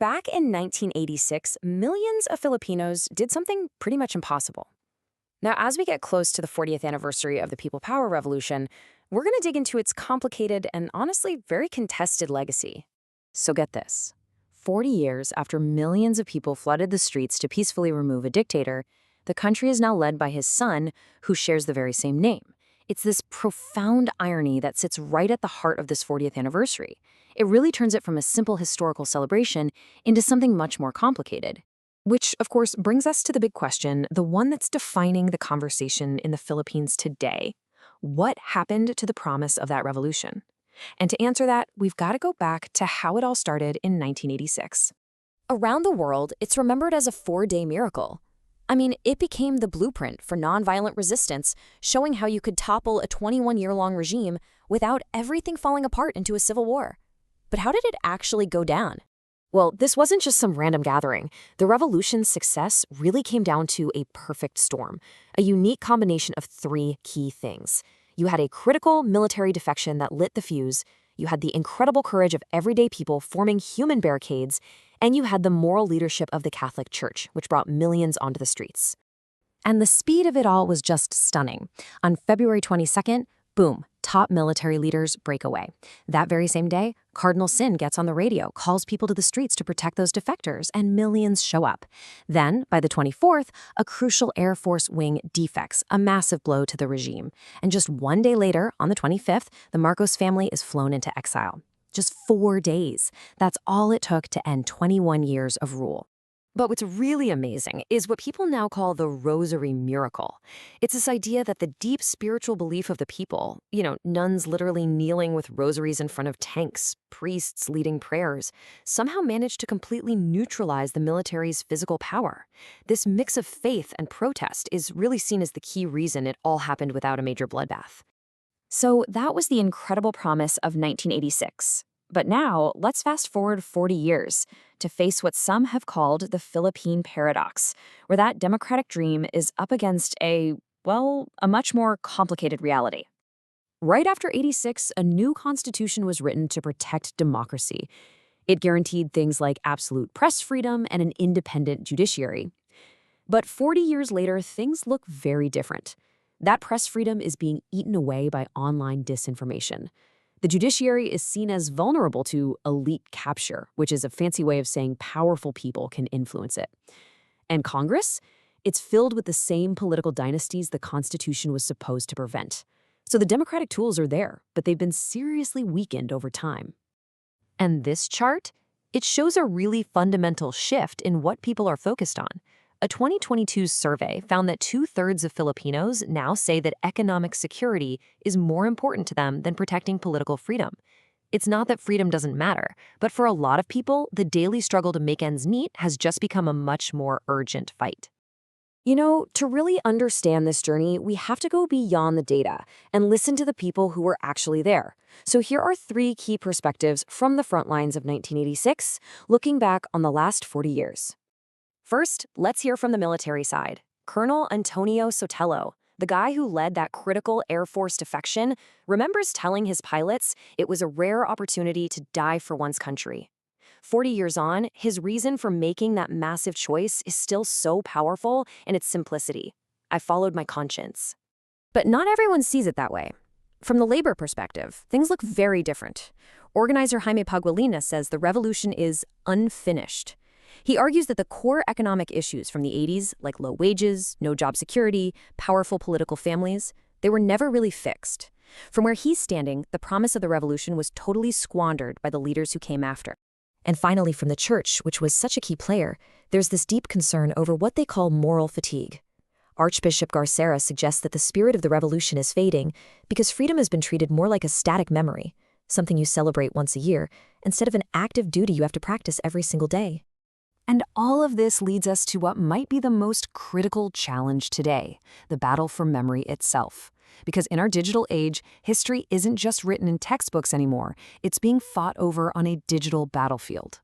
back in 1986, millions of Filipinos did something pretty much impossible. Now, as we get close to the 40th anniversary of the People Power Revolution, we're going to dig into its complicated and honestly very contested legacy. So get this. 40 years after millions of people flooded the streets to peacefully remove a dictator, the country is now led by his son, who shares the very same name. It's this profound irony that sits right at the heart of this 40th anniversary. It really turns it from a simple historical celebration into something much more complicated. Which, of course, brings us to the big question, the one that's defining the conversation in the Philippines today. What happened to the promise of that revolution? And to answer that, we've got to go back to how it all started in 1986. Around the world, it's remembered as a 4-day miracle. I mean, it became the blueprint for nonviolent resistance, showing how you could topple a 21-year-long regime without everything falling apart into a civil war. But how did it actually go down? Well, this wasn't just some random gathering. The revolution's success really came down to a perfect storm, a unique combination of 3 key things. You had a critical military defection that lit the fuse, you had the incredible courage of everyday people forming human barricades, and you had the moral leadership of the Catholic Church, which brought millions onto the streets. And the speed of it all was just stunning. On February 22nd, boom, top military leaders break away. That very same day, Cardinal Sin gets on the radio, calls people to the streets to protect those defectors, and millions show up. Then, by the 24th, a crucial Air Force wing defects, a massive blow to the regime. And just 1 day later, on the 25th, the Marcos family is flown into exile. Just 4 days. That's all it took to end 21 years of rule. But what's really amazing is what people now call the Rosary Miracle. It's this idea that the deep spiritual belief of the people, nuns literally kneeling with rosaries in front of tanks, priests leading prayers, somehow managed to completely neutralize the military's physical power. This mix of faith and protest is really seen as the key reason it all happened without a major bloodbath. So that was the incredible promise of 1986. But now, let's fast forward 40 years to face what some have called the Philippine paradox, where that democratic dream is up against a much more complicated reality. Right after 86, a new constitution was written to protect democracy. It guaranteed things like absolute press freedom and an independent judiciary. But 40 years later, things look very different. That press freedom is being eaten away by online disinformation. The judiciary is seen as vulnerable to elite capture, which is a fancy way of saying powerful people can influence it. And Congress? It's filled with the same political dynasties the Constitution was supposed to prevent. So the democratic tools are there, but they've been seriously weakened over time. And this chart? It shows a really fundamental shift in what people are focused on. A 2022 survey found that 2/3 of Filipinos now say that economic security is more important to them than protecting political freedom. It's not that freedom doesn't matter, but for a lot of people, the daily struggle to make ends meet has just become a much more urgent fight. To really understand this journey, we have to go beyond the data and listen to the people who were actually there. So here are 3 key perspectives from the front lines of 1986, looking back on the last 40 years. First, let's hear from the military side. Colonel Antonio Sotelo, the guy who led that critical Air Force defection, remembers telling his pilots it was a rare opportunity to die for one's country. 40 years on, his reason for making that massive choice is still so powerful in its simplicity. I followed my conscience. But not everyone sees it that way. From the labor perspective, things look very different. Organizer Jaime Paguilina says the revolution is unfinished. He argues that the core economic issues from the 80s, like low wages, no job security, powerful political families, they were never really fixed. From where he's standing, the promise of the revolution was totally squandered by the leaders who came after. And finally, from the church, which was such a key player, there's this deep concern over what they call moral fatigue. Archbishop Garcera suggests that the spirit of the revolution is fading because freedom has been treated more like a static memory, something you celebrate once a year, instead of an active duty you have to practice every single day. And all of this leads us to what might be the most critical challenge today, the battle for memory itself. Because in our digital age, history isn't just written in textbooks anymore, it's being fought over on a digital battlefield.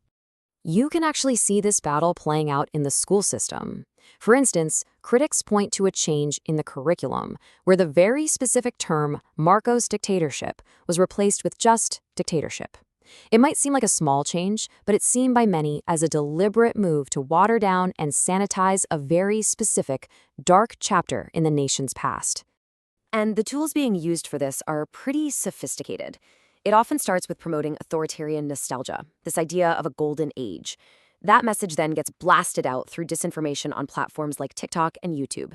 You can actually see this battle playing out in the school system. For instance, critics point to a change in the curriculum, where the very specific term Marcos dictatorship was replaced with just dictatorship. It might seem like a small change, but it's seen by many as a deliberate move to water down and sanitize a very specific, dark chapter in the nation's past. And the tools being used for this are pretty sophisticated. It often starts with promoting authoritarian nostalgia, this idea of a golden age. That message then gets blasted out through disinformation on platforms like TikTok and YouTube.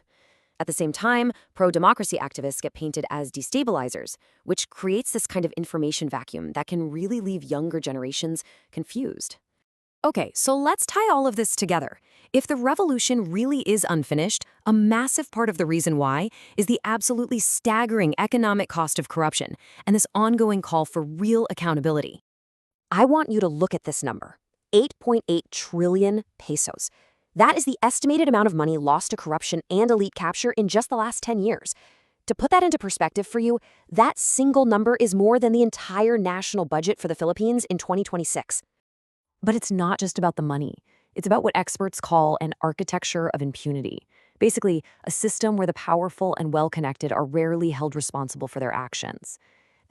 At the same time, pro-democracy activists get painted as destabilizers, which creates this kind of information vacuum that can really leave younger generations confused. Okay, so let's tie all of this together. If the revolution really is unfinished, a massive part of the reason why is the absolutely staggering economic cost of corruption and this ongoing call for real accountability. I want you to look at this number, 8.8 trillion pesos. That is the estimated amount of money lost to corruption and elite capture in just the last 10 years. To put that into perspective for you, that single number is more than the entire national budget for the Philippines in 2026. But it's not just about the money. It's about what experts call an architecture of impunity. Basically, a system where the powerful and well-connected are rarely held responsible for their actions.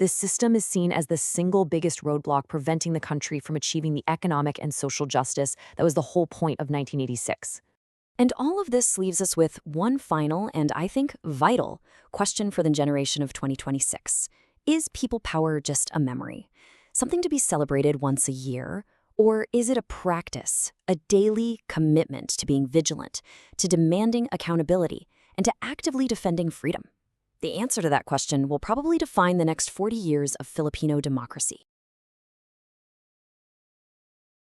This system is seen as the single biggest roadblock preventing the country from achieving the economic and social justice that was the whole point of 1986. And all of this leaves us with one final and, I think, vital question for the generation of 2026. Is people power just a memory? Something to be celebrated once a year? Or is it a practice, a daily commitment to being vigilant, to demanding accountability, and to actively defending freedom? The answer to that question will probably define the next 40 years of Filipino democracy.